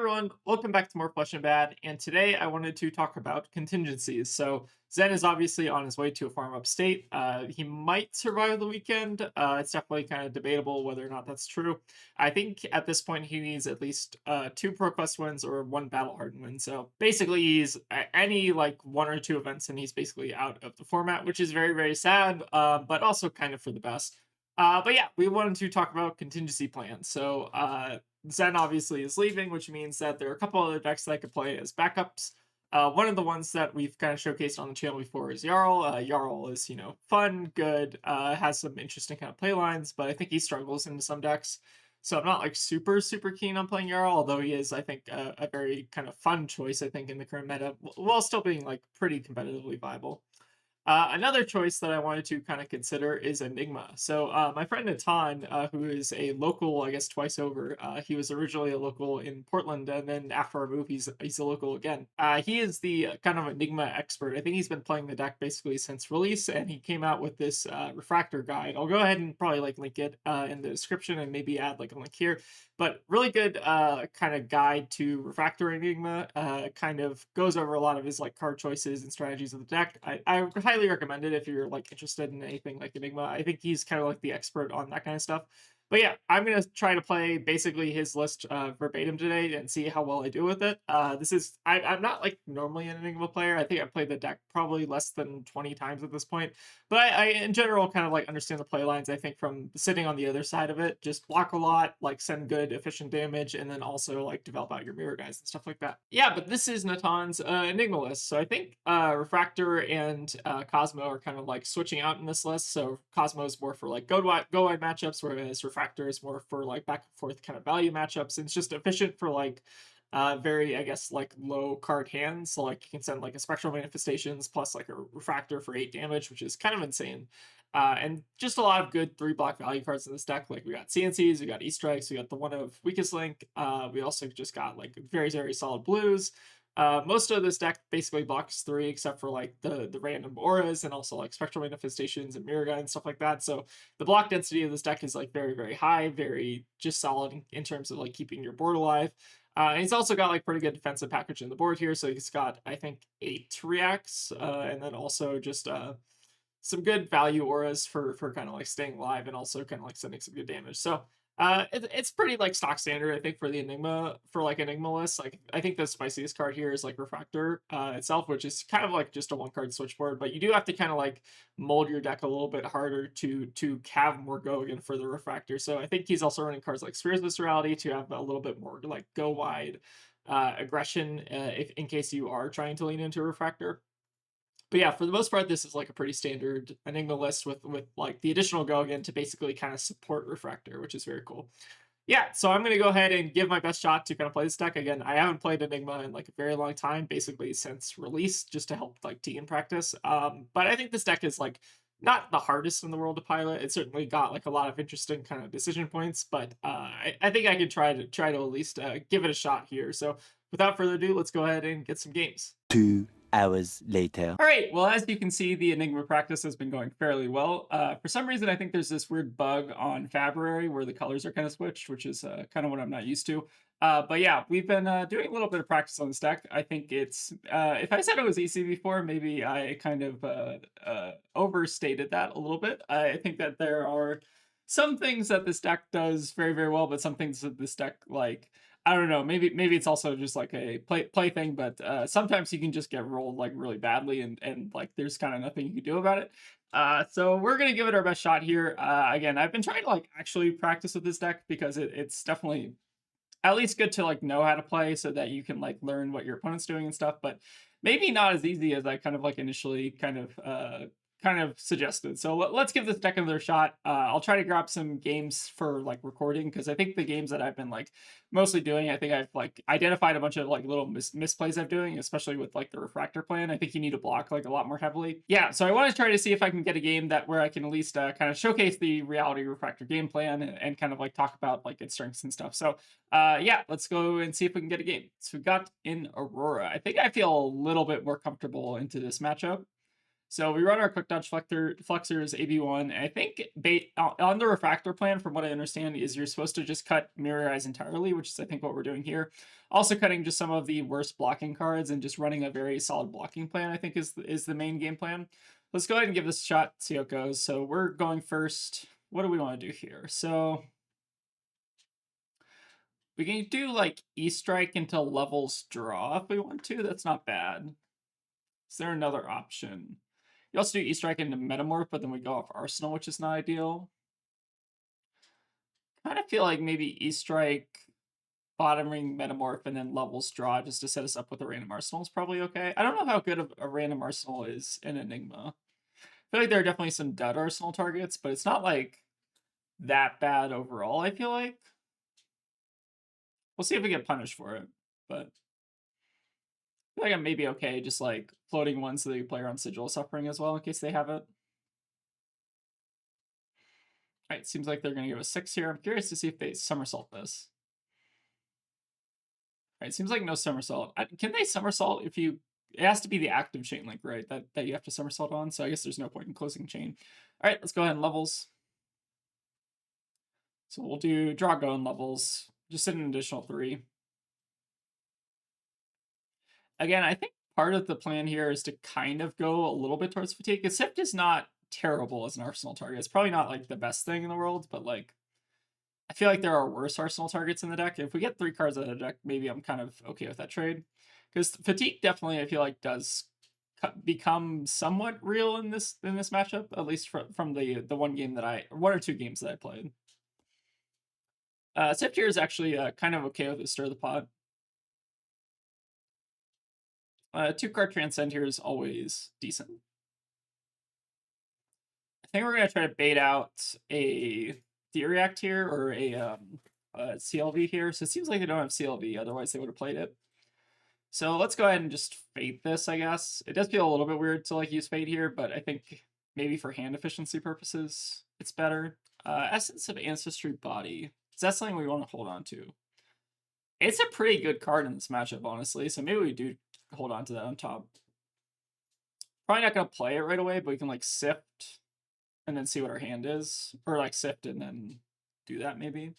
everyone, welcome back to more Flesh and Bad, and today I wanted to talk about contingencies. So Zen is obviously on his way to a farm upstate. He might survive the weekend. It's definitely kind of debatable whether or not that's true. I think at this point he needs at least two ProQuest wins or one Battle Hardened win. So basically he's any like one or two events and he's basically out of the format, which is very, very sad, but also kind of for the best. But yeah, we wanted to talk about contingency plans. So Zen obviously is leaving, which means that there are a couple other decks that I could play as backups. One of the ones that we've kind of showcased on the channel before is Jarl. Jarl is, fun, good, has some interesting kind of play lines, but I think he struggles into some decks. So I'm not like super, super keen on playing Jarl, although he is, I think, a very kind of fun choice, I think, in the current meta, while still being like pretty competitively viable. Another choice that I wanted to kind of consider is Enigma. So my friend Nitan, who is a local, I guess twice over, he was originally a local in Portland, and then after our move, he's a local again. He is the kind of Enigma expert. I think he's been playing the deck basically since release, and he came out with this Refractor guide. I'll go ahead and probably like link it in the description and maybe add like a link here. But really good kind of guide to Refractor Enigma. Kind of goes over a lot of his like card choices and strategies of the deck. I would highly recommend it if you're like interested in anything like Enigma. I think he's kind of like the expert on that kind of stuff. But yeah, I'm gonna try to play basically his list verbatim today and see how well I do with it. I'm not like normally an Enigma player. I think I've played the deck probably less than 20 times at this point. But I in general kind of like understand the play lines. I think from sitting on the other side of it, just block a lot, like send good efficient damage, and then also like develop out your mirror guys and stuff like that. Yeah, but this is Natan's Enigma list. So I think Refractor and Cosmo are kind of like switching out in this list. So Cosmo is more for like go wide matchups, whereas Refractor is more for like back and forth kind of value matchups. And it's just efficient for like very, I guess, like low card hands. So like you can send like a Spectral Manifestations plus like a Refractor for 8 damage, which is kind of insane. And just a lot of good 3-block value cards in this deck. Like we got CNCs, we got Easter eggs, we got the one of Weakest Link. We also just got like very, very solid blues. Most of this deck basically blocks 3, except for like the random auras and also like Spectral Manifestations and Mirror Guide and stuff like that. So the block density of this deck is like very, very high, very just solid in terms of like keeping your board alive. And he's also got like pretty good defensive package in the board here. So he's got, I think, 8 reacts, and then also just some good value auras for kind of like staying alive and also kind of like sending some good damage. So it's pretty like stock standard, I think, for the Enigma Enigma list. Like I think the spiciest card here is like Refractor itself, which is kind of like just a 1-card switchboard, but you do have to kind of like mold your deck a little bit harder to have more go again for the Refractor. So I think he's also running cards like Spheres of Viscerality to have a little bit more like go wide aggression if in case you are trying to lean into Refractor. But yeah, for the most part, this is like a pretty standard Enigma list with like the additional go again to basically kind of support Refractor, which is very cool. Yeah, so I'm gonna go ahead and give my best shot to kind of play this deck again. I haven't played Enigma in like a very long time, basically since release, just to help like team practice. But I think this deck is like not the hardest in the world to pilot. It certainly got like a lot of interesting kind of decision points, but I think I could try to at least give it a shot here. So without further ado, let's go ahead and get some games. 2 hours later. All right, well, as you can see, the Enigma practice has been going fairly well. For some reason, I think there's this weird bug on February where the colors are kind of switched, which is kind of what I'm not used to. But yeah, we've been doing a little bit of practice on this deck. I think it's, if I said it was easy before, maybe I kind of overstated that a little bit. I think that there are some things that this deck does very, very well, but some things that this deck, like, I don't know, maybe it's also just like a play thing, but sometimes you can just get rolled like really badly and like there's kind of nothing you can do about it. So we're gonna give it our best shot here. Again, I've been trying to like actually practice with this deck because it's definitely at least good to like know how to play so that you can like learn what your opponent's doing and stuff, but maybe not as easy as I kind of like initially kind of suggested. So let's give this deck another shot. I'll try to grab some games for like recording because I think the games that I've been like mostly doing, I think I've like identified a bunch of like little misplays I'm doing, especially with like the Refractor plan. I think you need to block like a lot more heavily. Yeah, so I want to try to see if I can get a game that where I can at least kind of showcase the reality Refractor game plan and kind of like talk about like its strengths and stuff. So yeah, let's go and see if we can get a game. So we got in Aurora. I think I feel a little bit more comfortable into this matchup. So we run our quick dodge flexors AB1. And I think on the refractor plan, from what I understand, is you're supposed to just cut mirror eyes entirely, which is I think what we're doing here. Also cutting just some of the worst blocking cards and just running a very solid blocking plan, I think is the main game plan. Let's go ahead and give this a shot, see how it goes. So we're going first. What do we want to do here? So we can do like E-Strike until levels draw if we want to. That's not bad. Is there another option? You also do E-Strike into Metamorph, but then we go off Arsenal, which is not ideal. Kind of feel like maybe E-Strike, bottom ring Metamorph, and then levels draw just to set us up with a random Arsenal is probably okay. I don't know how good a random Arsenal is in Enigma. I feel like there are definitely some dud Arsenal targets, but it's not like that bad overall, I feel like. We'll see if we get punished for it, but I feel like I'm maybe okay just like floating one so the player on Sigil is suffering as well in case they have it. Alright, seems like they're going to give us 6 here. I'm curious to see if they somersault this. Alright, seems like no somersault. Can they somersault if you... It has to be the active chain link, right? That you have to somersault on, so I guess there's no point in closing chain. Alright, let's go ahead and levels. So we'll do Drago and levels. Just hit an additional 3. Again, I think part of the plan here is to kind of go a little bit towards fatigue. Except is not terrible as an Arsenal target. It's probably not like the best thing in the world, but like I feel like there are worse Arsenal targets in the deck. If we get 3 cards out of the deck, maybe I'm kind of okay with that trade. Because fatigue definitely I feel like does become somewhat real in this matchup, at least from the one game that one or 2 games that I played. Sift here is actually kind of okay with it, Stir the Pot. 2-card Transcend here is always decent. I think we're going to try to bait out a D-React here or a CLV here. So it seems like they don't have CLV, otherwise they would have played it. So let's go ahead and just Fate this, I guess. It does feel a little bit weird to like use Fate here, but I think maybe for hand efficiency purposes, it's better. Essence of Ancestry Body. Is that something we want to hold on to? It's a pretty good card in this matchup, honestly, so maybe we do hold on to that on top. Probably not going to play it right away, but we can like sift and then see what our hand is. Or like sift and then do that maybe.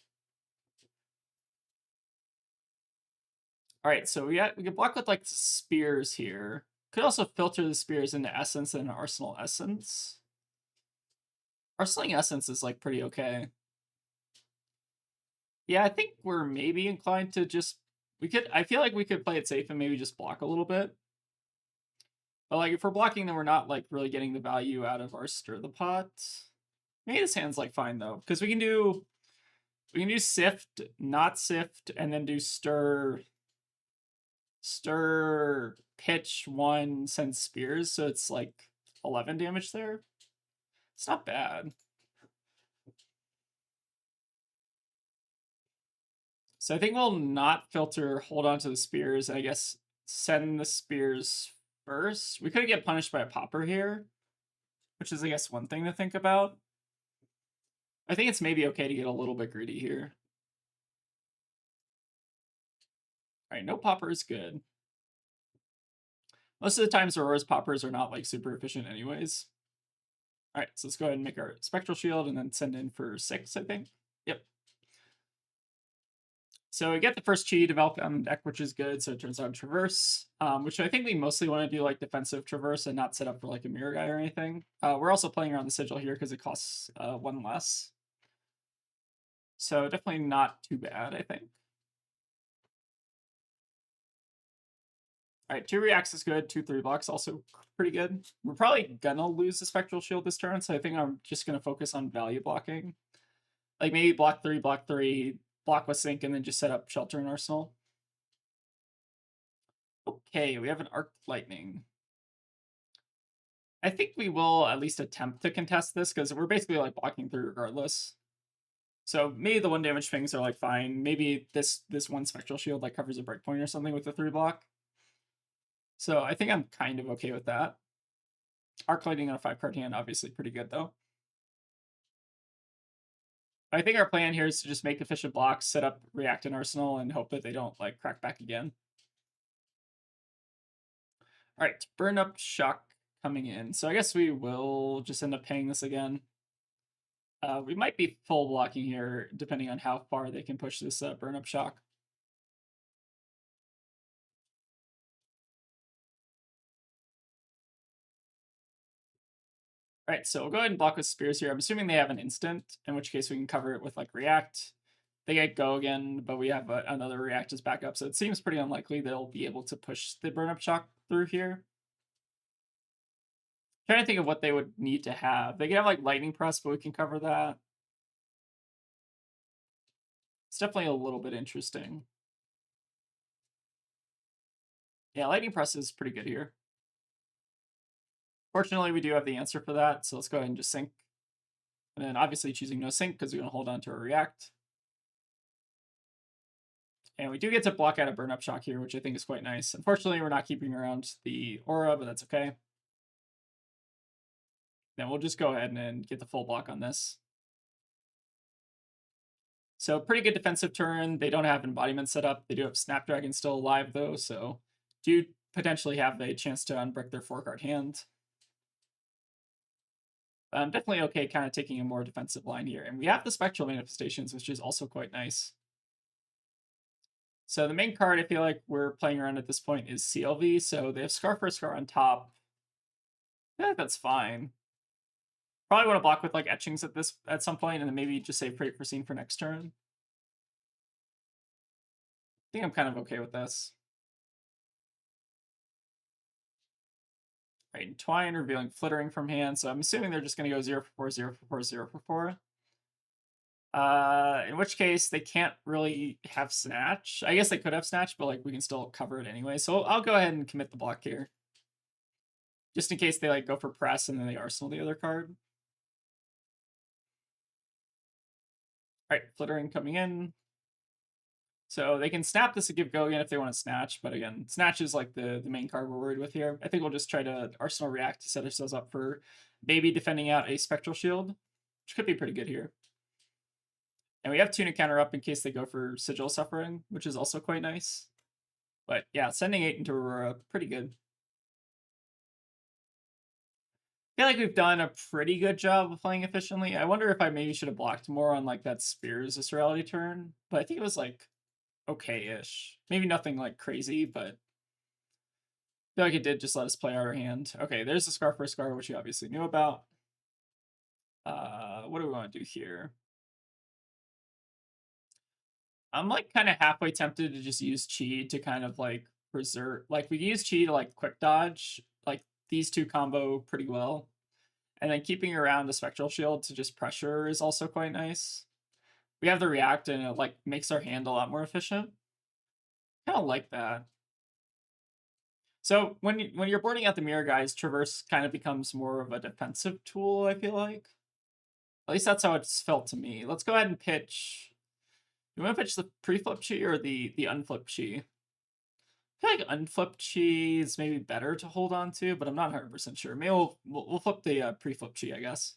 Alright, so we can block with like spears here. Could also filter the spears into Essence and Arsenal Essence. Arsenaling Essence is like pretty okay. Yeah, I think we're maybe inclined to just... I feel like we could play it safe and maybe just block a little bit. But like if we're blocking, then we're not like really getting the value out of our Stir the Pot. Maybe this hand's like fine though, because we can do sift, not sift, and then do stir, pitch 1, send spears, so it's like 11 damage there. It's not bad. So I think we'll not filter, hold on to the spears, and I guess send the spears first. We could get punished by a popper here, which is I guess one thing to think about. I think it's maybe okay to get a little bit greedy here. Alright, no popper is good. Most of the times Aurora's poppers are not like super efficient anyways. Alright, so let's go ahead and make our Spectral Shield and then send in for 6, I think. Yep. So we get the first chi developed on the deck, which is good. So it turns out Traverse, which I think we mostly want to do like defensive Traverse and not set up for like a Mirror Guy or anything. We're also playing around the Sigil here because it costs 1 less. So definitely not too bad, I think. Alright, 2 reacts is good, 2/3 blocks also pretty good. We're probably gonna lose the Spectral Shield this turn, so I think I'm just gonna focus on value blocking. Like maybe block 3, block with Sync, and then just set up Shelter and Arsenal. Okay, we have an Arc Lightning. I think we will at least attempt to contest this, because we're basically like blocking through regardless. So maybe the 1 damage pings are like fine. Maybe this 1 Spectral Shield like covers a breakpoint or something with the 3 block. So I think I'm kind of okay with that. Arc Lightning on a 5-card hand, obviously pretty good though. I think our plan here is to just make efficient blocks, set up React and Arsenal, and hope that they don't like crack back again. Alright, Burn Up Shock coming in. So I guess we will just end up paying this again. We might be full blocking here, depending on how far they can push this burn up shock. All right, so we'll go ahead and block with spears here. I'm assuming they have an instant, in which case we can cover it with like react. They get go again, but we have another react as backup, so it seems pretty unlikely they'll be able to push the burn up shock through here. Trying to think of what they would need to have. They could have like lightning press, but we can cover that. It's definitely a little bit interesting. Yeah, lightning press is pretty good here. Fortunately, we do have the answer for that, so let's go ahead and just sync. And then obviously choosing no sync because we're going to hold on to a react. And we do get to block out a burn up shock here, which I think is quite nice. Unfortunately, we're not keeping around the aura, but that's okay. Then we'll just go ahead and get the full block on this. So pretty good defensive turn. They don't have embodiment set up. They do have Snapdragon still alive though, so do potentially have a chance to unbrick their 4-card hand. Definitely okay kind of taking a more defensive line here. And we have the Spectral Manifestations, which is also quite nice. So the main card I feel like we're playing around at this point is CLV. So they have Scar for a Scar on top. I feel like that's fine. Probably want to block with like etchings at some point, and then maybe just save Pray for Scene for next turn. I think I'm kind of okay with this. Right, Entwine, revealing Flittering from hand. So I'm assuming they're just going to go 0 for 4, 0 for 4, 0 for 4. In which case they can't really have Snatch. I guess they could have Snatch, but like we can still cover it anyway. So I'll go ahead and commit the block here. Just in case they like go for press and then they arsenal the other card. All right, Flittering coming in. So they can snap this to give go again if they want to snatch, but again, snatch is like the main card we're worried with here. I think we'll just try to Arsenal React to set ourselves up for maybe defending out a Spectral Shield, which could be pretty good here. And we have Tunic counter up in case they go for Sigil Suffering, which is also quite nice. But yeah, sending 8 into Aurora, pretty good. I feel like we've done a pretty good job of playing efficiently. I wonder if I maybe should have blocked more on like that Spears Viscerality turn, but I think it was like okay-ish. Maybe nothing like crazy, but I feel like it did just let us play our hand. Okay, there's the Scar for a Scar, which you obviously knew about. What do we want to do here? I'm like kind of halfway tempted to just use Chi to kind of like preserve. Like we use Chi to like quick dodge. Like these two combo pretty well. And then keeping around the Spectral Shield to just pressure is also quite nice. We have the react and it like makes our hand a lot more efficient. Kind of like that. So when you're boarding out the mirror guys, Traverse kind of becomes more of a defensive tool, I feel like. At least that's how it's felt to me. Let's go ahead and pitch. You want to pitch the pre-flip Chi or the unflip Chi? I feel like unflipped Chi is maybe better to hold on to, but I'm not 100% sure. Maybe we'll flip the pre-flip Chi, I guess.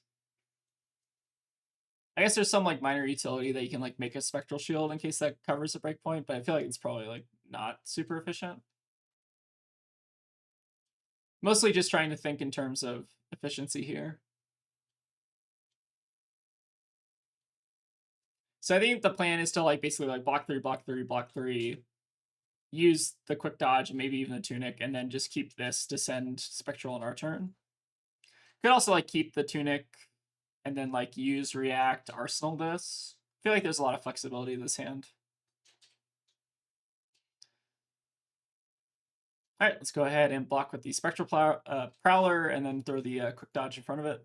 I guess there's some like minor utility that you can like make a Spectral Shield in case that covers a breakpoint, but I feel like it's probably like not super efficient. Mostly just trying to think in terms of efficiency here. So I think the plan is to like basically like block 3, block 3, block 3, use the quick dodge and maybe even the tunic, and then just keep this to send Spectral on our turn. Could also like keep the tunic and then like use react, arsenal this. I feel like there's a lot of flexibility in this hand. All right, let's go ahead and block with the Spectral Prowler and then throw the quick dodge in front of it.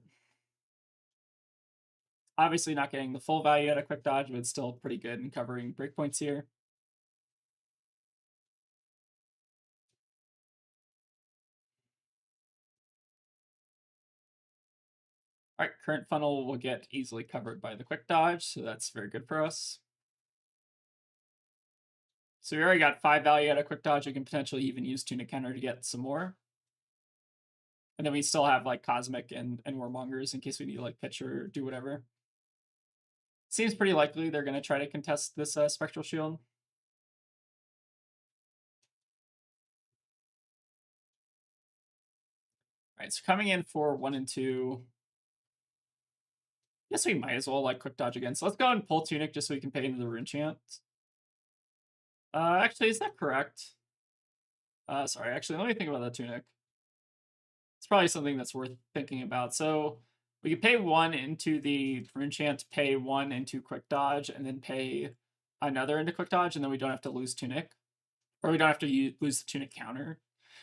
Obviously not getting the full value out of quick dodge, but it's still pretty good in covering breakpoints here. All right, current funnel will get easily covered by the quick dodge, so that's very good for us. So we already got 5 value out of quick dodge. We can potentially even use tunic counter to get some more. And then we still have like Cosmic and Warmongers in case we need to like pitch or do whatever. Seems pretty likely they're going to try to contest this Spectral Shield. All Alright, so coming in for 1 and 2. Guess we might as well like quick dodge again. So let's go and pull Tunic just so we can pay into the rune chant. Actually, is that correct? Sorry, actually, let me think about that Tunic. It's probably something that's worth thinking about. So we could pay 1 into the rune chant, pay 1 into quick dodge, and then pay another into quick dodge, and then we don't have to lose Tunic. Or we don't have to lose the Tunic counter,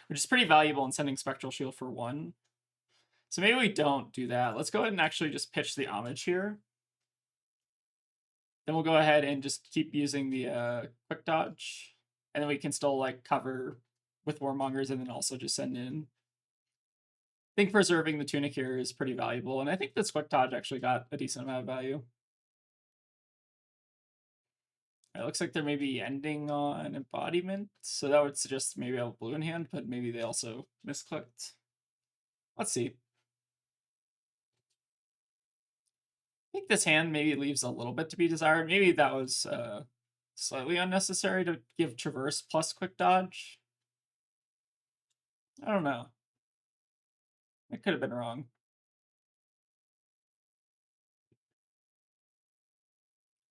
which is pretty valuable in sending Spectral Shield for 1. So maybe we don't do that. Let's go ahead and actually just pitch the homage here. Then we'll go ahead and just keep using the quick dodge. And then we can still like cover with Warmongers and then also just send in. I think preserving the Tunic here is pretty valuable. And I think this quick dodge actually got a decent amount of value. It looks like they're maybe ending on embodiment. So that would suggest maybe I have blue in hand, but maybe they also misclicked. Let's see. I think this hand maybe leaves a little bit to be desired. Maybe that was slightly unnecessary to give Traverse plus quick dodge. I don't know. I could have been wrong.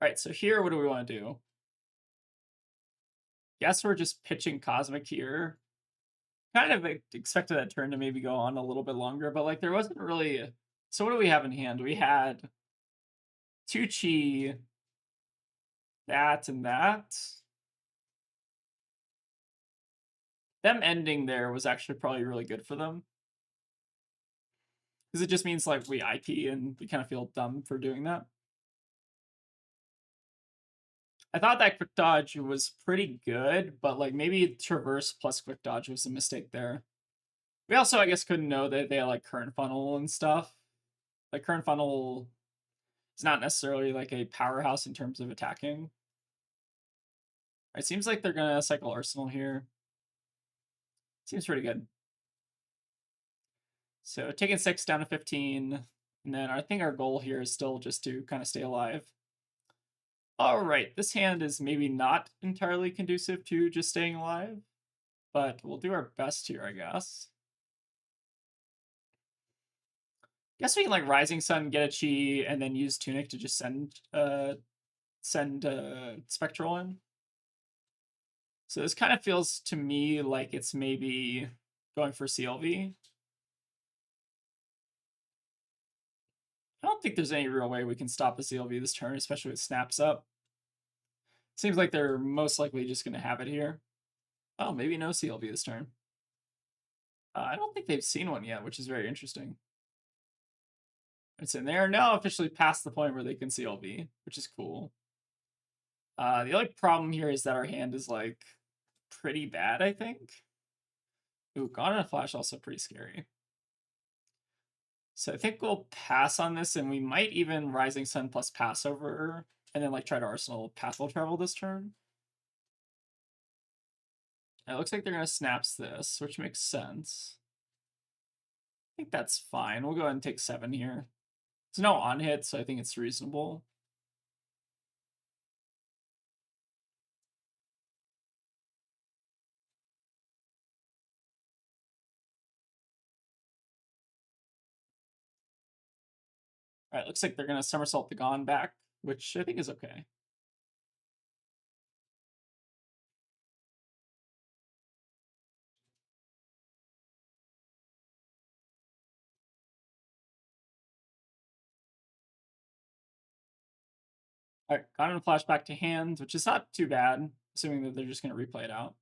Alright, so here, what do we want to do? Guess we're just pitching Cosmic here. Kind of expected that turn to maybe go on a little bit longer, but like there wasn't really... So what do we have in hand? We had 2 Chi, that, and that. Them ending there was actually probably really good for them. Because it just means like we IP and we kind of feel dumb for doing that. I thought that quick dodge was pretty good, but like maybe Traverse plus quick dodge was a mistake there. We also, I guess, couldn't know that they had like current funnel and stuff. Like current funnel is not necessarily like a powerhouse in terms of attacking. It seems like they're gonna cycle Arsenal here. Seems pretty good. So taking 6 down to 15, and then I think our goal here is still just to kind of stay alive. All right, this hand is maybe not entirely conducive to just staying alive, but we'll do our best here, I guess. Guess we can like Rising Sun, get a Chi, and then use Tunic to just send Spectral in. So this kind of feels to me like it's maybe going for CLV. I don't think there's any real way we can stop a CLV this turn, especially with snaps up. Seems like they're most likely just going to have it here. Oh, maybe no CLV this turn. I don't think they've seen one yet, which is very interesting. It's in there now, officially past the point where they can CLV, which is cool. The only problem here is that our hand is like pretty bad, I think. Ooh, Gone in a Flash also pretty scary. So I think we'll pass on this, and we might even Rising Sun plus Passover, and then like try to Arsenal Pathful Travel this turn. It looks like they're gonna snaps this, which makes sense. I think that's fine. We'll go ahead and take 7 here. There's no on hit, so I think it's reasonable. All right, looks like they're gonna somersault the Gone back, which I think is okay. All right, Gone in a Flash back to hand, which is not too bad, assuming that they're just gonna replay it out.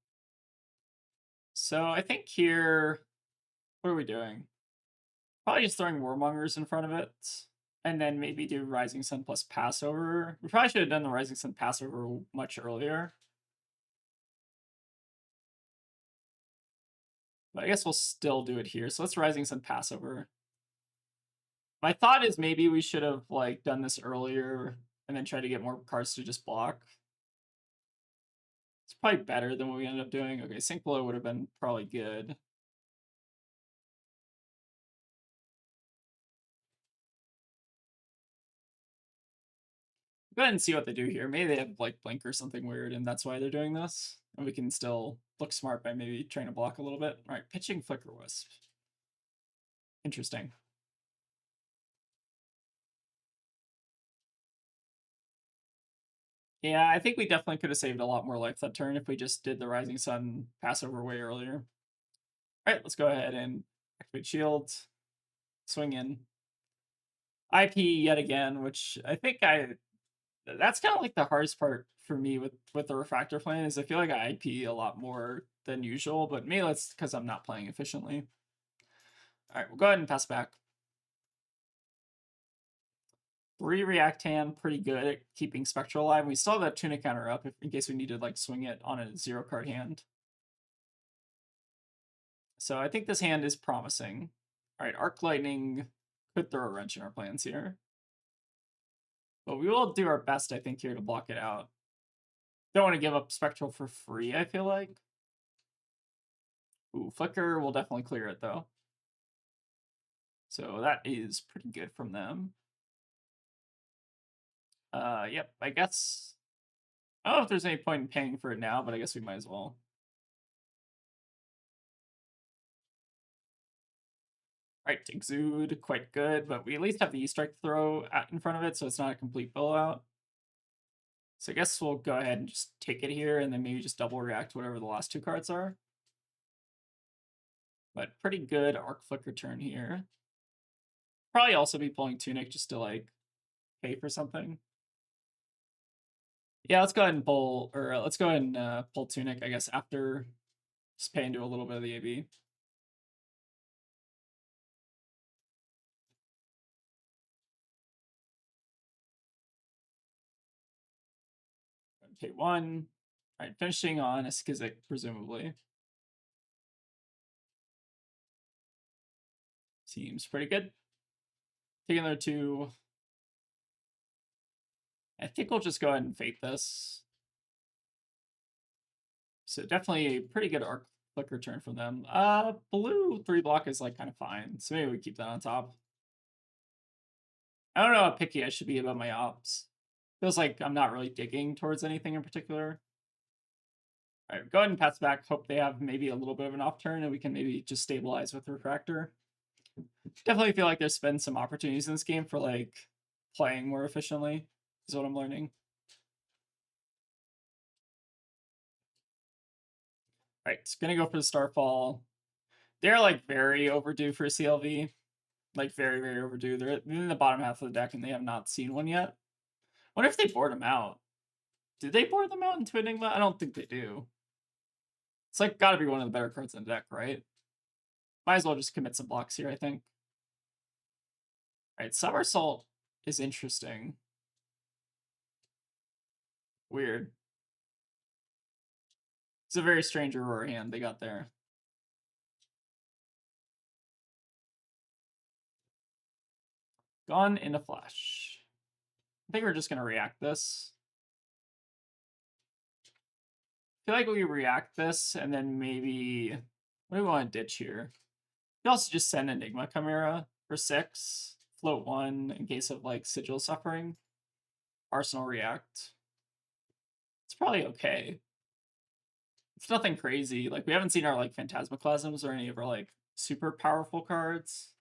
So I think here, what are we doing? Probably just throwing Warmongers in front of it, and then maybe do Rising Sun plus Passover. We probably should have done the Rising Sun Passover much earlier. But I guess we'll still do it here. So let's Rising Sun Passover. My thought is maybe we should have like done this earlier and then try to get more cards to just block. It's probably better than what we ended up doing. Okay, Sync Blow would have been probably good. Go ahead and see what they do here. Maybe they have like Blink or something weird, and that's why they're doing this. And we can still look smart by maybe trying to block a little bit. All right, pitching Flicker Wisp. Interesting. Yeah, I think we definitely could have saved a lot more life that turn if we just did the Rising Sun Passover way earlier. All right, let's go ahead and activate shield, swing in. IP yet again, which I think that's kind of like the hardest part for me with the Refractor plan is I feel like I IP a lot more than usual, but maybe that's because I'm not playing efficiently. All right, we'll go ahead and pass back. 3 react hand, pretty good at keeping Spectral alive. We still have that Tunic counter up in case we need to like swing it on a 0 card hand. So I think this hand is promising. All right, Arc Lightning could throw a wrench in our plans here. But we will do our best, I think, here to block it out. Don't want to give up Spectral for free, I feel like. Ooh, Flicker will definitely clear it, though. So that is pretty good from them. Yep, I guess... I don't know if there's any point in paying for it now, but I guess we might as well. Alright, Exude, quite good, but we at least have the E-Strike throw in front of it, so it's not a complete blowout. So I guess we'll go ahead and just take it here, and then maybe just double react whatever the last 2 cards are. But pretty good Arc Flicker turn here. Probably also be pulling Tunic just to, like, pay for something. Yeah, let's go ahead and pull, or let's go ahead and pull Tunic, I guess, after just pay into a little bit of the AB. Pay 1. All right, finishing on a Skizik, presumably. Seems pretty good. Taking another 2. I think we'll just go ahead and fate this. So definitely a pretty good Arc Flicker turn from them. Blue 3 block is like kind of fine, so maybe we keep that on top. I don't know how picky I should be about my ops. Feels like I'm not really digging towards anything in particular. All right, go ahead and pass back. Hope they have maybe a little bit of an off turn and we can maybe just stabilize with Refractor. Definitely feel like there's been some opportunities in this game for like playing more efficiently, is what I'm learning. All right, gonna go for the Starfall. They're like very overdue for a CLV. Like very, very overdue. They're in the bottom half of the deck and they have not seen one yet. Wonder if they board them out. Did they board them out into Enigma? I don't think they do. It's like gotta be one of the better cards in the deck, right? Might as well just commit some blocks here, I think. Alright, Somersault is interesting. Weird. It's a very strange Aurora hand they got there. Gone in a flash. I think we're just gonna react this. I feel like we react this and then maybe what do we want to ditch here? We also just send Enigma Chimera for 6, float 1 in case of like sigil suffering. Arsenal react. It's probably okay. It's nothing crazy. Like we haven't seen our like Phantasmaclasms or any of our like super powerful cards.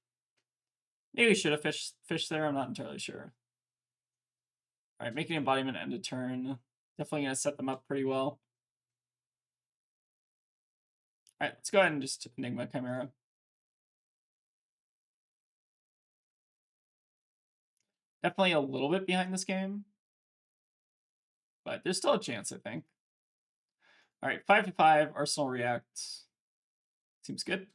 Maybe we should have fished there. I'm not entirely sure. All right, making embodiment end of turn. Definitely gonna set them up pretty well. All right, let's go ahead and just Enigma Chimera. Definitely a little bit behind this game, but there's still a chance, I think. All right, 5 to 5. Arsenal reacts. Seems good.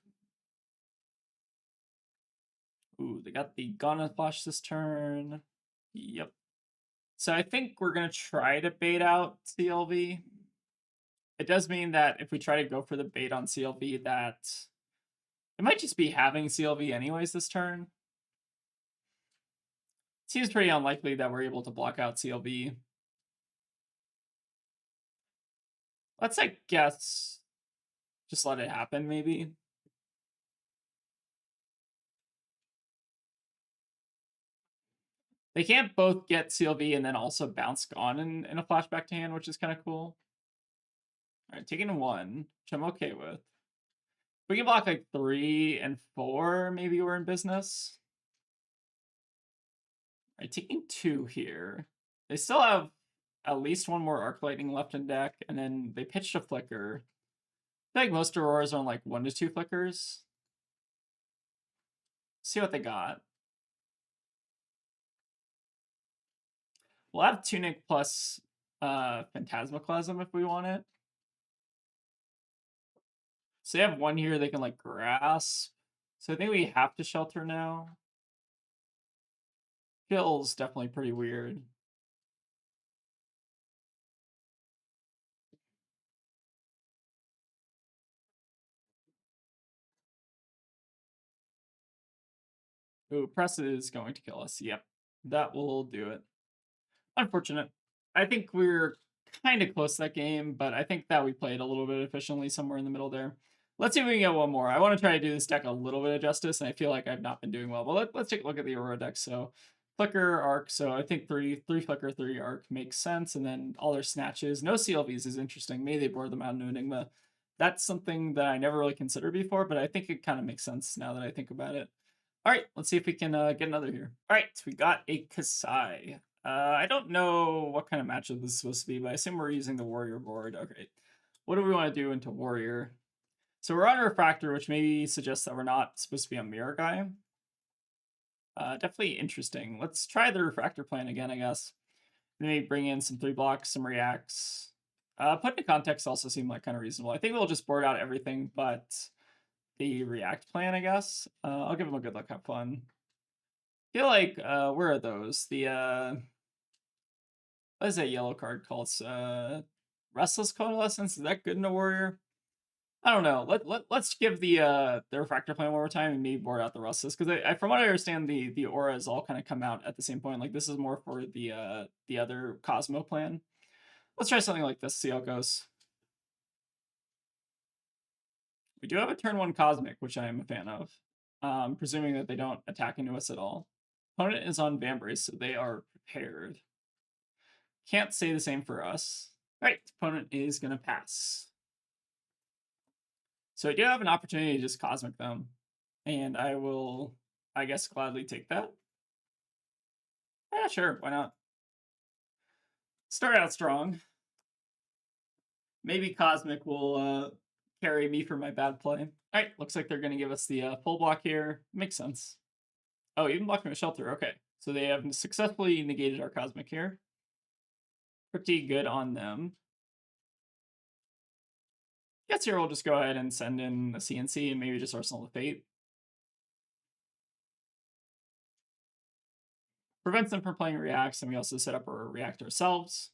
Ooh, they got the Gauntlet Flash this turn. Yep. So I think we're gonna try to bait out CLV. It does mean that if we try to go for the bait on CLV, that it might just be having CLV anyways this turn. Seems pretty unlikely that we're able to block out CLV. Let's, I guess, just let it happen, maybe. They can't both get CLV and then also bounce Gone in a flashback to hand, which is kind of cool. All right, taking 1, which I'm okay with. We can block like 3 and 4. Maybe we're in business. All right, taking 2 here. They still have at least one more Arc Lightning left in deck, and then they pitched a Flicker. I feel like most Auroras are on like 1 to 2 Flickers. See what they got. We'll have Tunic plus Phantasmaclasm if we want it. So they have 1 here they can like grasp. So I think we have to shelter now. Feels definitely pretty weird. Ooh, press is going to kill us. Yep, that will do it. Unfortunate. I think we're kind of close to that game, but I think that we played a little bit efficiently somewhere in the middle there. Let's see if we can get one more. I want to try to do this deck a little bit of justice, and I feel like I've not been doing well. But let's take a look at the Aurora deck. So Flicker, Arc. So I think three Flicker, 3 Arc makes sense. And then all their snatches. No CLVs is interesting. Maybe they board them out into Enigma. That's something that I never really considered before, but I think it kind of makes sense now that I think about it. All right, let's see if we can get another here. All right, we got a Kassai. I don't know what kind of matchup this is supposed to be, but I assume we're using the Warrior board. Okay, what do we want to do into Warrior? So we're on Refractor, which maybe suggests that we're not supposed to be a Mirror guy. Definitely interesting. Let's try the Refractor plan again, I guess. Maybe bring in some 3 blocks, some reacts. Put in context also seemed like kind of reasonable. I think we'll just board out everything but the react plan, I guess. I'll give them a good luck, have fun. I feel like, where are those? The, what is that yellow card called? Restless Coalescence? Is that good in a Warrior? I don't know. Let's give the Refractor plan one more time and maybe board out the Restless. Because from what I understand, the auras all kind of come out at the same point. Like, this is more for the other Cosmo plan. Let's try something like this, see how it goes. We do have a turn 1 Cosmic, which I am a fan of. Presuming that they don't attack into us at all. Opponent is on Vambrace, so they are prepared. Can't say the same for us. All right, opponent is going to pass. So I do have an opportunity to just Cosmic them. And I will, I guess, gladly take that. Yeah, sure, why not? Start out strong. Maybe Cosmic will carry me for my bad play. All right, looks like they're going to give us the full block here. Makes sense. Oh, even blocking with Shelter. Okay, so they have successfully negated our Cosmic here. Pretty good on them. Guess here we'll just go ahead and send in a CNC and maybe just Arsenal of Fate. Prevents them from playing reacts, and we also set up our react ourselves.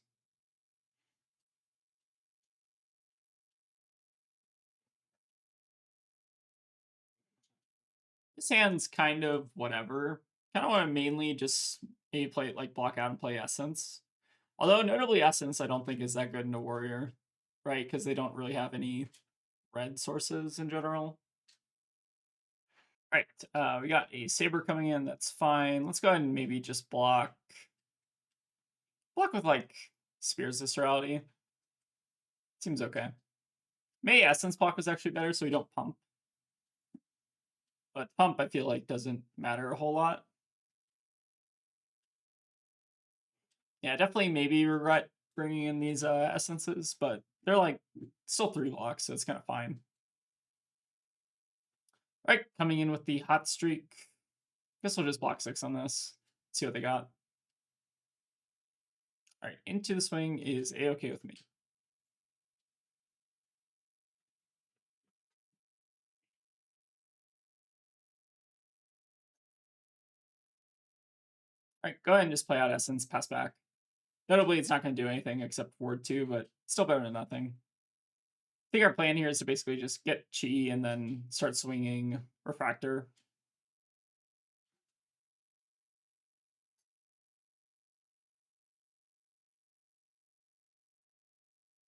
This hand's kind of whatever. Kind of want to mainly just maybe play like block out and play Essence. Although notably Essence I don't think is that good in a Warrior, right? Because they don't really have any red sources in general. All right, we got a Saber coming in. That's fine. Let's go ahead and maybe just block with like Spears Viscerality. Seems okay. Maybe Essence block was actually better, so we don't pump. But pump, I feel like, doesn't matter a whole lot. Yeah, definitely maybe regret bringing in these essences, but they're like still 3 blocks, so it's kind of fine. All right, coming in with the hot streak. Guess we'll just block 6 on this. See what they got. All right, Into the Swing is a-okay with me. All right, go ahead and just play out Essence, pass back. Notably, it's not going to do anything except Ward 2, but still better than nothing. I think our plan here is to basically just get Chi and then start swinging Refractor.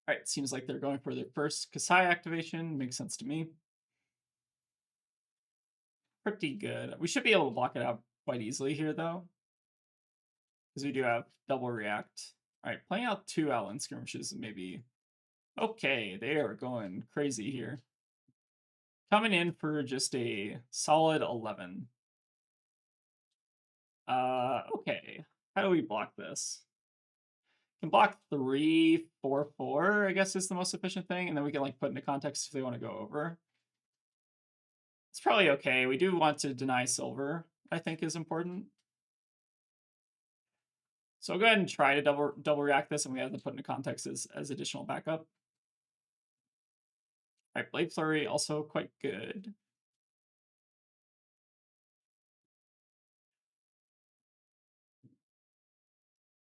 All right, seems like they're going for their first Kassai activation. Makes sense to me. Pretty good. We should be able to block it out quite easily here, though. Because we do have double react. All right, playing out 2 Outland Skirmishes maybe. Okay, they are going crazy here. Coming in for just a solid 11. Okay. How do we block this? Can block 3, 4, 4, I guess is the most efficient thing, and then we can like put into context if they want to go over. It's probably okay. We do want to deny silver, I think is important. So I'll go ahead and try to double react this, and we have to put into context as additional backup. All right, Blade Flurry also quite good.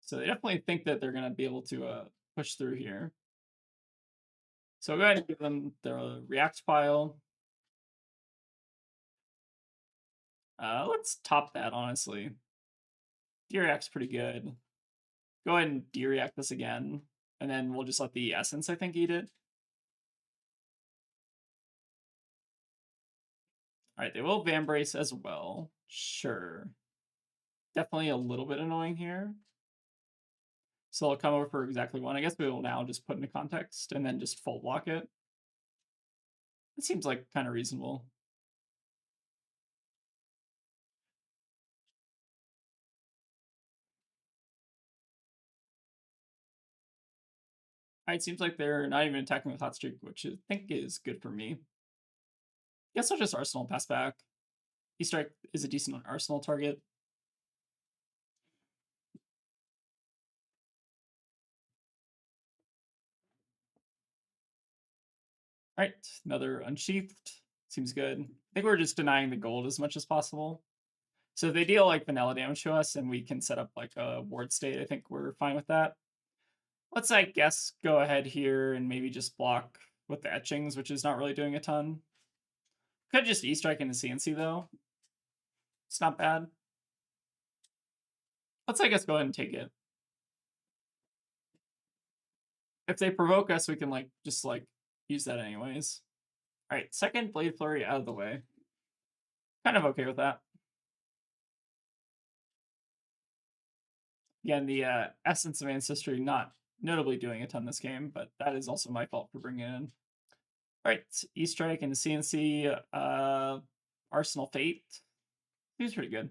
So they definitely think that they're going to be able to push through here. So I'll go ahead and give them the react pile. Let's top that, honestly. D-react's pretty good. Go ahead and D-react this again, and then we'll just let the essence, I think, eat it. All right, they will Vambrace as well. Sure. Definitely a little bit annoying here. So I'll come over for exactly one. I guess we will now just put into context and then just full block it. It seems like kind of reasonable. All right, seems like they're not even attacking with Hot Streak, which I think is good for me. Guess I'll just Arsenal pass back. E-Strike is a decent Arsenal target. All right, another Unsheathed. Seems good. I think we're just denying the gold as much as possible. So if they deal like vanilla damage to us and we can set up like a ward state, I think we're fine with that. Let's, I guess, go ahead here and maybe just block with the etchings, which is not really doing a ton. Could just E-Strike into CNC though. It's not bad. Let's, I guess, go ahead and take it. If they provoke us, we can like just like use that anyways. All right, second Blade Flurry out of the way. Kind of okay with that. Again, the Essence of Ancestry not notably doing a ton this game, but that is also my fault for bringing it in. All right, E-Strike into CNC, Arsenal Fate. Seems pretty good.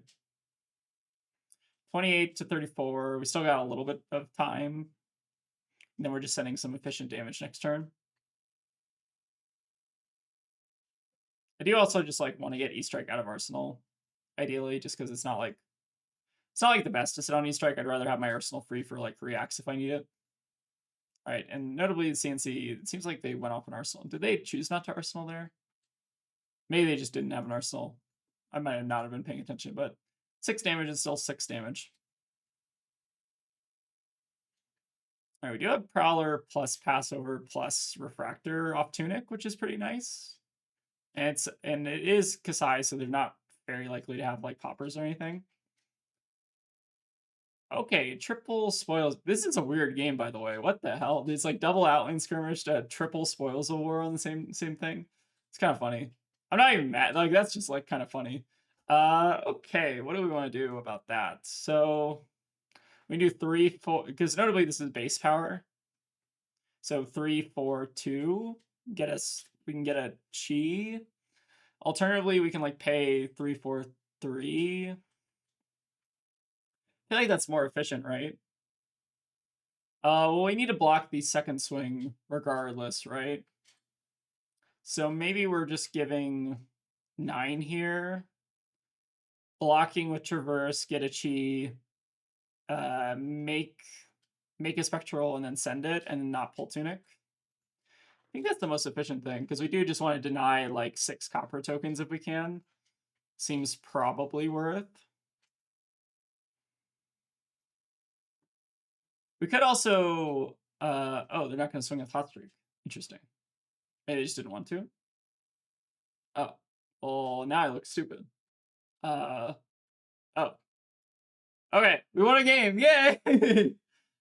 28 to 34. We still got a little bit of time. And then we're just sending some efficient damage next turn. I do also just like want to get E-Strike out of Arsenal, ideally, just because it's not like the best to sit on E-Strike. I'd rather have my Arsenal free for like reacts if I need it. All right, and notably CNC, it seems like they went off an Arsenal. Did they choose not to Arsenal there? Maybe they just didn't have an Arsenal. I might not have been paying attention, but 6 damage is still 6 damage. All right, we do have Prowler plus Passover plus Refractor off Tunic, which is pretty nice. And it is Kassai, so they're not very likely to have like poppers or anything. Okay, triple spoils. This is a weird game, by the way. What the hell? It's like double Outland Skirmish to triple Spoils of War on the same thing. It's kind of funny. I'm not even mad. Like that's just like kind of funny. Okay, what do we want to do about that? So we do 3, 4, because notably this is base power. So 3, 4, 2 get us. We can get a chi. Alternatively, we can like pay 3, 4, 3. I feel like that's more efficient, right? Well, we need to block the second swing regardless, right? So maybe we're just giving 9 here. Blocking with Traverse, get a chi, make a Spectral, and then send it, and not pull Tunic. I think that's the most efficient thing, because we do just want to deny like 6 copper tokens if we can. Seems probably worth. We could also, oh, they're not going to swing a Thought Streak. Interesting. Maybe they just didn't want to. Oh, well, now I look stupid. Oh. Okay, we won a game. Yay!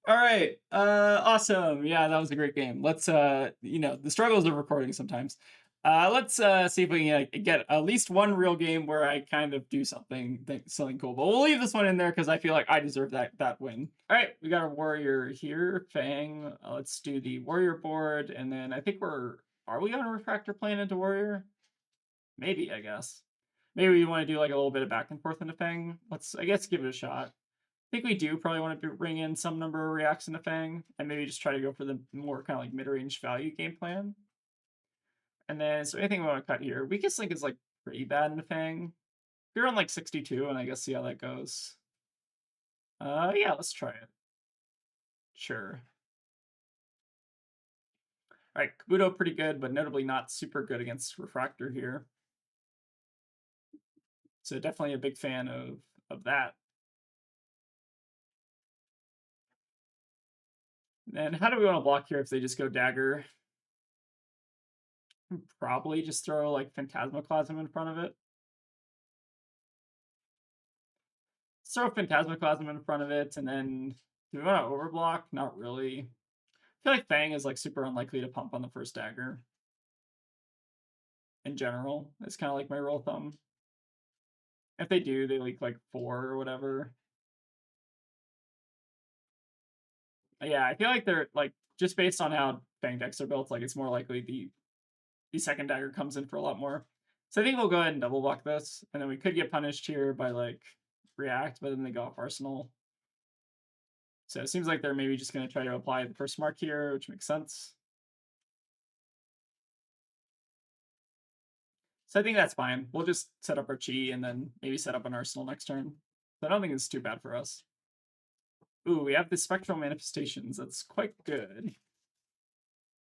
All right. Awesome. Yeah, that was a great game. Let's you know, the struggles of recording sometimes. Let's see if we can get at least one real game where I kind of do something cool. But we'll leave this one in there because I feel like I deserve that win. All right, we got a warrior here, Fang. Let's do the warrior board, and then I think are we on a refractor playing into warrior? Maybe, I guess. Maybe we want to do like a little bit of back and forth into Fang. Let's, I guess, give it a shot. I think we do probably want to bring in some number of reacts into Fang and maybe just try to go for the more kind of like mid-range value game plan. And then, is there anything we want to cut here? Weakest link is like pretty bad into Fang. You're on like 62, and I guess see how that goes. Yeah, let's try it. Sure. All right, Kabuto pretty good, but notably not super good against Refractor here. So definitely a big fan of that. And how do we want to block here if they just go dagger? Probably just throw like Phantasmaclasm in front of it. Let's throw Phantasmaclasm in front of it, and then do we want to overblock? Not really. I feel like Fang is like super unlikely to pump on the first dagger. In general, it's kind of like my rule of thumb. If they do, they leak like 4 or whatever. Yeah, I feel like they're like just based on how Fang decks are built, like it's more likely the second dagger comes in for a lot more. So I think we'll go ahead and double block this, and then we could get punished here by like react, but then they go off Arsenal. So it seems like they're maybe just going to try to apply the first mark here, which makes sense. So I think that's fine. We'll just set up our chi and then maybe set up an Arsenal next turn. So I don't think it's too bad for us. Ooh, we have the Spectral Manifestations. That's quite good.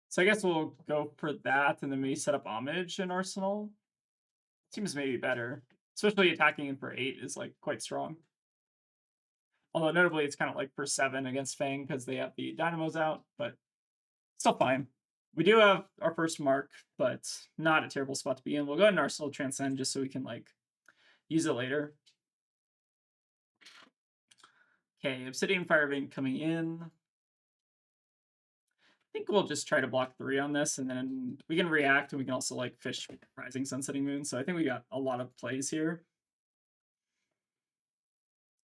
So I guess we'll go for that and then maybe set up Homage in Arsenal. Seems maybe better. Especially attacking in for 8 is like quite strong. Although notably it's kind of like for 7 against Fang because they have the Dynamos out, but still fine. We do have our first mark, but not a terrible spot to be in. We'll go ahead and Arsenal Transcend just so we can like use it later. Okay, Obsidian Firevein coming in. I think we'll just try to block 3 on this, and then we can react, and we can also like fish Rising Sun Setting Moon. So I think we got a lot of plays here.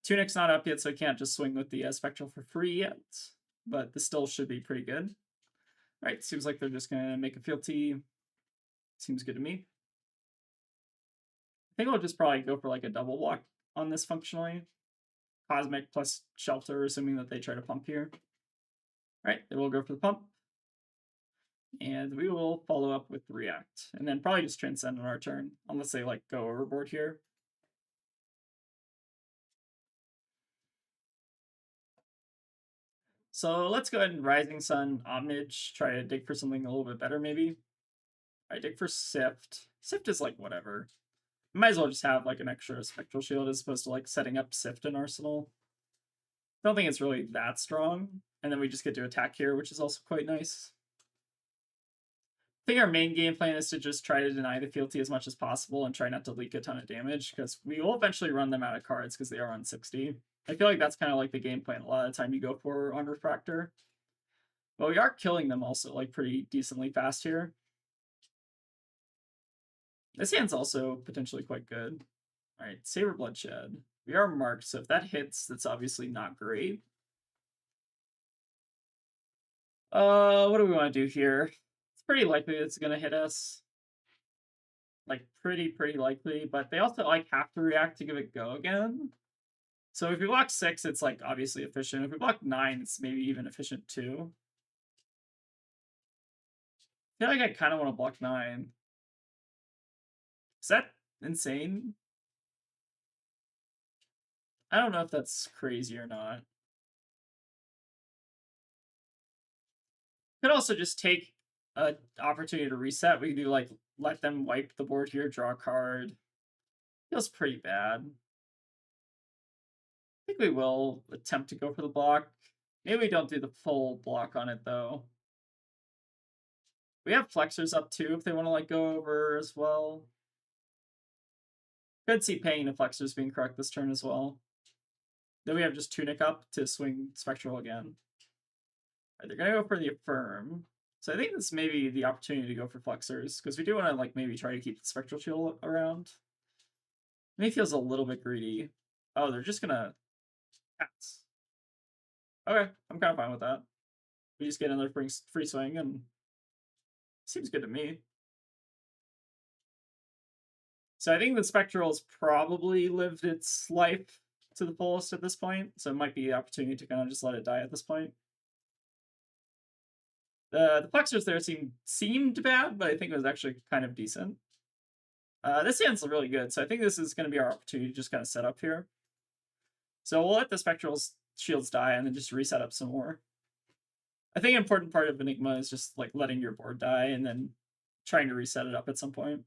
Tunic's not up yet, so I can't just swing with the Spectral for free yet, but this still should be pretty good. All right, seems like they're just going to make a fealty. Seems good to me. I think I'll just probably go for like a double block on this functionally. Cosmic plus Shelter, assuming that they try to pump here. All right, then we'll go for the pump. And we will follow up with React. And then probably just Transcend on our turn, unless they like go overboard here. So let's go ahead and Rising Sun, Omnage, try to dig for something a little bit better maybe. I dig for Sift. Sift is like whatever. Might as well just have like an extra Spectral Shield as opposed to like setting up Sift in Arsenal. Don't think it's really that strong. And then we just get to attack here, which is also quite nice. I think our main game plan is to just try to deny the fealty as much as possible and try not to leak a ton of damage, because we will eventually run them out of cards because they are on 60. I feel like that's kind of like the game plan a lot of the time you go for on Refractor. But we are killing them also like pretty decently fast here. This hand's also potentially quite good. All right, Saber Bloodshed. We are marked, so if that hits, that's obviously not great. What do we want to do here? It's pretty likely it's gonna hit us. Like pretty likely, but they also like have to react to give it go again. So if we block 6, it's like obviously efficient. If we block 9, it's maybe even efficient too. I feel like I kind of want to block 9. Is that insane? I don't know if that's crazy or not. Could also just take an opportunity to reset. We could do like let them wipe the board here, draw a card. Feels pretty bad. I think we will attempt to go for the block. Maybe we don't do the full block on it though. We have flexors up too if they want to like go over as well. Could see paying the flexors being correct this turn as well. Then we have just Tunic up to swing Spectral again. Right, they're gonna go for the Affirm. So I think this may be the opportunity to go for flexors, because we do want to like maybe try to keep the Spectral Shield around. Maybe feels a little bit greedy. Oh, they're just gonna pass. Okay, I'm kind of fine with that. We just get another free swing, and seems good to me. So I think the Spectral's probably lived its life to the fullest at this point, so it might be the opportunity to kind of just let it die at this point. The Plexers there seemed bad, but I think it was actually kind of decent. This hand's really good, so I think this is going to be our opportunity to just kind of set up here. So we'll let the Spectral's shields die and then just reset up some more. I think an important part of Enigma is just like letting your board die and then trying to reset it up at some point.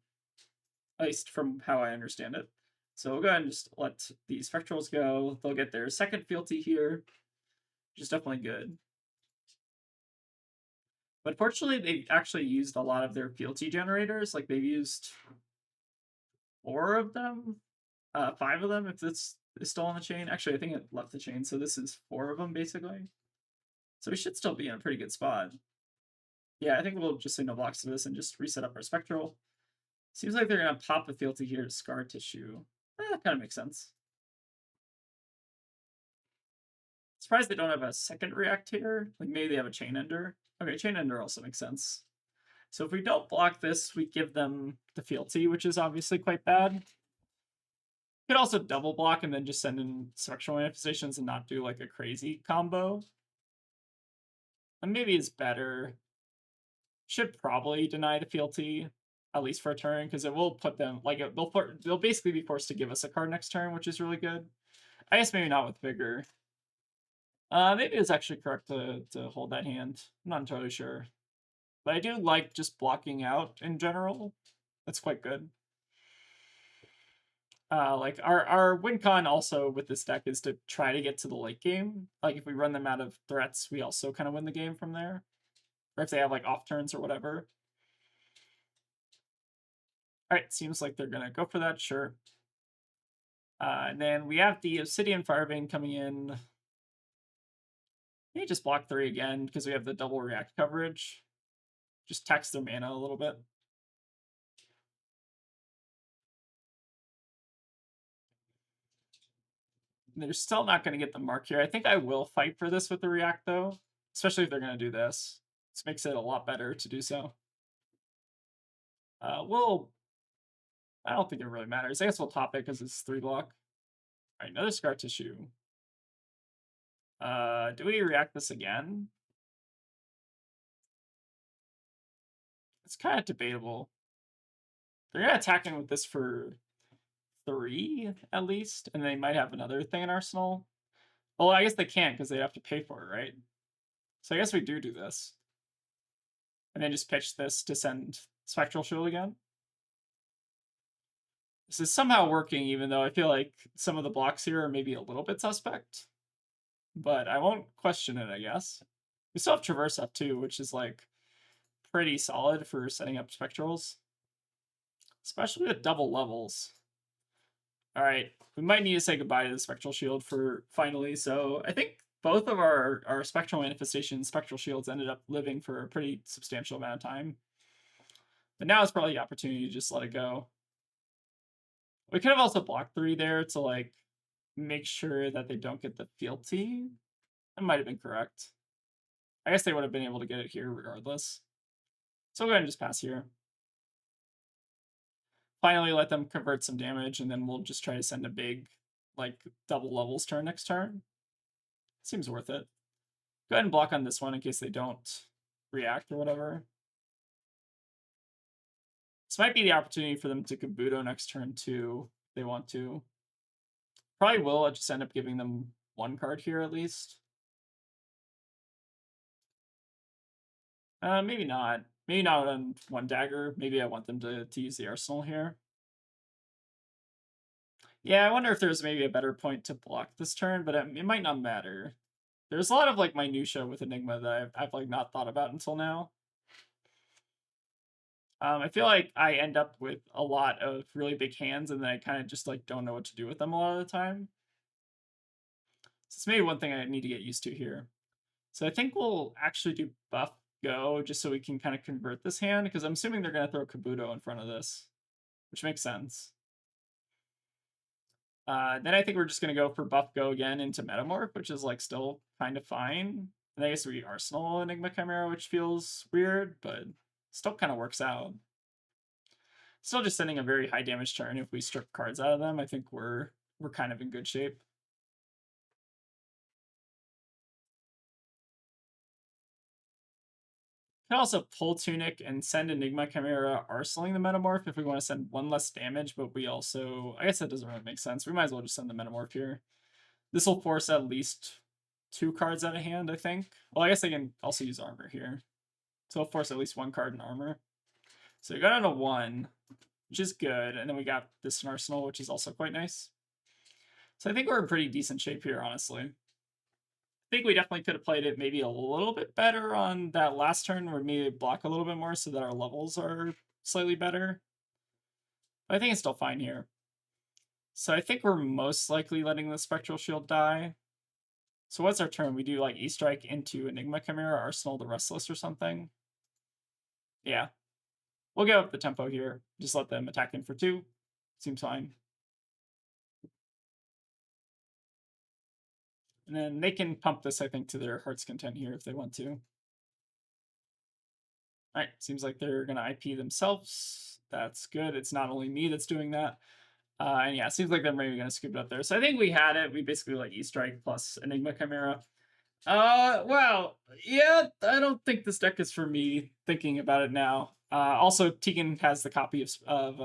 At least from how I understand it. So we'll go ahead and just let the Spectrals go. They'll get their second fealty here, which is definitely good. But fortunately, they've actually used a lot of their fealty generators. Like they've used 4 of them, 5 of them if this is still on the chain. Actually, I think it left the chain, so this is 4 of them basically. So we should still be in a pretty good spot. Yeah, I think we'll just signal blocks to this and just reset up our Spectral. Seems like they're going to pop a fealty here to scar tissue. That kind of makes sense. Surprised they don't have a second react here. Like maybe they have a chain ender. Okay, chain ender also makes sense. So if we don't block this, we give them the fealty, which is obviously quite bad. Could also double block and then just send in structural manifestations and not do like a crazy combo. And maybe it's better. Should probably deny the fealty, at least for a turn, because it will put them like they'll basically be forced to give us a card next turn, which is really good. I guess maybe not with vigor. Maybe it's actually correct to hold that hand. I'm not entirely sure, but I do like just blocking out in general. That's quite good. Like our win con also with this deck is to try to get to the late game. Like if we run them out of threats, we also kind of win the game from there. Or if they have like off turns or whatever. All right, seems like they're gonna go for that. Sure. And then we have the Obsidian Firebane coming in. Maybe just block 3 again because we have the double react coverage. Just tax their mana a little bit. They're still not going to get the mark here. I think I will fight for this with the react though, especially if they're going to do this. This makes it a lot better to do so. I don't think it really matters. I guess we'll top it because it's 3 block. All right, another scar tissue. Do we react this again? It's kind of debatable. They're gonna attack in with this for 3 at least, and they might have another thing in Arsenal. Well, I guess they can't because they have to pay for it, right? So I guess we do this. And then just pitch this to send Spectral Shield again. This is somehow working, even though I feel like some of the blocks here are maybe a little bit suspect. But I won't question it, I guess. We still have Traverse up too, which is like pretty solid for setting up Spectrals. Especially with double levels. Alright, we might need to say goodbye to the Spectral Shield for finally, so I think both of our Spectral Manifestations, Spectral Shields ended up living for a pretty substantial amount of time. But now it's probably the opportunity to just let it go. We could have also blocked 3 there to like make sure that they don't get the fealty. That might have been correct. I guess they would have been able to get it here regardless. So we'll go ahead and just pass here. Finally let them convert some damage, and then we'll just try to send a big, like, double levels turn next turn. Seems worth it. Go ahead and block on this one in case they don't react or whatever. This might be the opportunity for them to Kabuto next turn too, if they want to. Probably will just end up giving them 1 card here at least. Maybe not. Maybe not on 1 dagger. Maybe I want them to use the arsenal here. Yeah, I wonder if there's maybe a better point to block this turn, but it might not matter. There's a lot of like minutia with Enigma that I've like not thought about until now. I feel like I end up with a lot of really big hands, and then I kind of just like don't know what to do with them a lot of the time. So it's maybe one thing I need to get used to here. So I think we'll actually do buff go just so we can kind of convert this hand, because I'm assuming they're going to throw Kabuto in front of this, which makes sense. Then I think we're just going to go for buff go again into Metamorph, which is like still kind of fine. And I guess we Arsenal Enigma Chimera, which feels weird, but still kind of works out. Still just sending a very high damage turn. If we strip cards out of them, I think we're kind of in good shape. Can also pull Tunic and send Enigma Chimera arsenaling the Metamorph if we want to send one less damage, but we also, I guess that doesn't really make sense. We might as well just send the Metamorph here. This will force at least 2 cards out of hand, I think. Well, I guess I can also use armor here. So it'll force at least 1 card in armor. So we got on a 1, which is good. And then we got this in Arsenal, which is also quite nice. So I think we're in pretty decent shape here, honestly. I think we definitely could have played it maybe a little bit better on that last turn where maybe block a little bit more so that our levels are slightly better. But I think it's still fine here. So I think we're most likely letting the Spectral Shield die. So what's our turn? We do like E-Strike into Enigma Chimera, Arsenal the Restless or something. Yeah. We'll go up the tempo here. Just let them attack in for 2. Seems fine. And then they can pump this, I think, to their heart's content here if they want to. All right, seems like they're going to IP themselves. That's good. It's not only me that's doing that. And yeah, it seems like they're maybe going to scoop it up there. So I think we had it. We basically like E-Strike plus Enigma Chimera. Well, yeah, I don't think this deck is for me thinking about it now. Also, Tegan has the copy of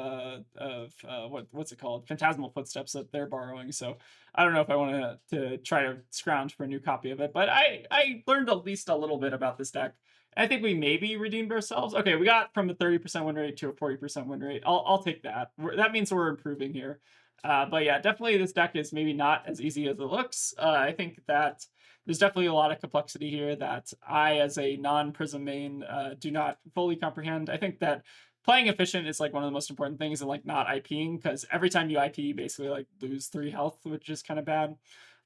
what's it called? Phantasmal Footsteps that they're borrowing. So I don't know if I want to try to scrounge for a new copy of it. But I learned at least a little bit about this deck. I think we maybe redeemed ourselves. Okay, we got from a 30% win rate to a 40% win rate. I'll take that. That means we're improving here. But yeah, definitely this deck is maybe not as easy as it looks. I think that there's definitely a lot of complexity here that I, as a non-Prism main, do not fully comprehend. I think that playing efficient is like one of the most important things, and like not IPing, because every time you IP, you basically like lose 3 health, which is kind of bad.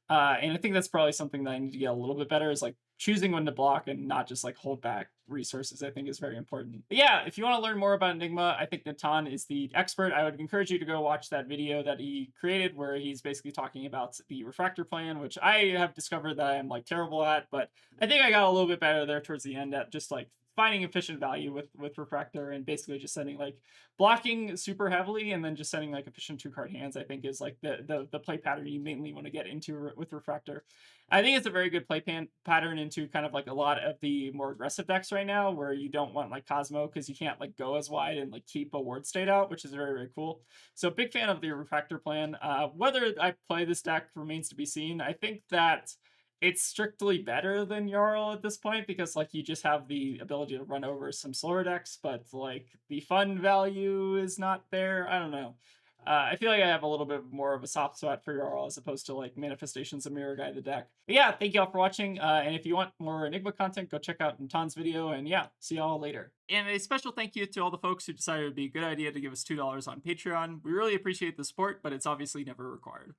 And I think that's probably something that I need to get a little bit better, is like choosing when to block and not just like hold back resources. I think is very important. But yeah, if you want to learn more about Enigma, I think Nitan is the expert. I would encourage you to go watch that video that he created where he's basically talking about the Refractor plan, which I have discovered that I am like terrible at, but I think I got a little bit better there towards the end at just like finding efficient value with Refractor and basically just sending like blocking super heavily and then just sending like efficient 2-card hands. I think is like the play pattern you mainly want to get into with Refractor. I think it's a very good play pattern into kind of like a lot of the more aggressive decks right now, where you don't want like Cosmo because you can't like go as wide and like keep a ward state out, which is very, very cool. So big fan of the Refractor plan. Whether I play this deck remains to be seen. I think that it's strictly better than Jarl at this point because like you just have the ability to run over some slower decks, but like the fun value is not there. I don't know. I feel like I have a little bit more of a soft spot for Jarl as opposed to like Manifestations of Mirror Guide the deck. But yeah, thank you all for watching. And if you want more Enigma content, go check out Natan's video. And yeah, see y'all later. And a special thank you to all the folks who decided it would be a good idea to give us $2 on Patreon. We really appreciate the support, but it's obviously never required.